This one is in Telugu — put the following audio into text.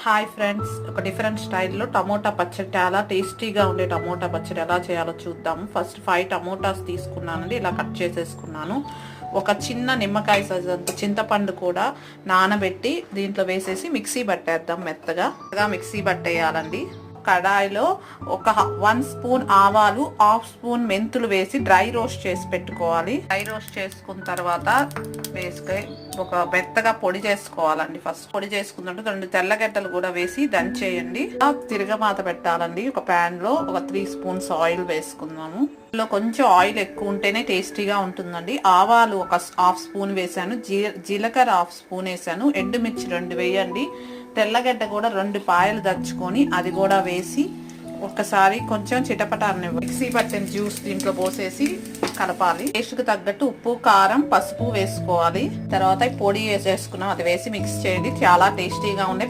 హాయ్ ఫ్రెండ్స్, ఒక డిఫరెంట్ స్టైల్లో టమోటా పచ్చడి, చాలా టేస్టీగా ఉండే టమోటా పచ్చడి ఎలా చేయాలో చూద్దాము. ఫస్ట్ 5 టమోటాస్ తీసుకున్నానండి, ఇలా కట్ చేసేసుకున్నాను. ఒక చిన్న నిమ్మకాయ సైజ్ అంత చింతపండు కూడా నానబెట్టి దీంట్లో వేసేసి మిక్సీ పట్టేద్దాం. మెత్తగా మిక్సీ పట్టేయాలండి. కడాయిలో ఒక 1 స్పూన్ ఆవాలు, హాఫ్ స్పూన్ మెంతులు వేసి డ్రై రోస్ట్ చేసి పెట్టుకోవాలి. డ్రై రోస్ట్ చేసుకున్న తర్వాత వేసుకొని ఒక మెత్తగా పొడి చేసుకోవాలండి. ఫస్ట్ పొడి చేసుకున్నట్టు 2 తెల్లగడ్డలు కూడా వేసి దంచేయండి. తిరగమాత పెట్టాలండి. ఒక ప్యాన్ లో ఒక 3 స్పూన్స్ ఆయిల్ వేసుకుందాము. ఇందులో కొంచెం ఆయిల్ ఎక్కువ ఉంటేనే టేస్టీగా ఉంటుందండి. ఆవాలు ఒక హాఫ్ స్పూన్ వేసాను, జీలకర్ర హాఫ్ స్పూన్ వేసాను, ఎండుమిర్చి 2 వేయండి. తెల్లగడ్డ కూడా 2 పాయలు దంచుకొని అది కూడా వేసి ఒక్కసారి కొంచెం చిటపటాన్ని మిక్సీ పట్టిన జ్యూస్ దీంట్లో పోసేసి కలపాలి. టేస్ట్కి తగ్గట్టు ఉప్పు, కారం, పసుపు వేసుకోవాలి. తర్వాత పొడి వేసేసుకున్నాం, అది వేసి మిక్స్ చేయండి. చాలా టేస్టీగా ఉండే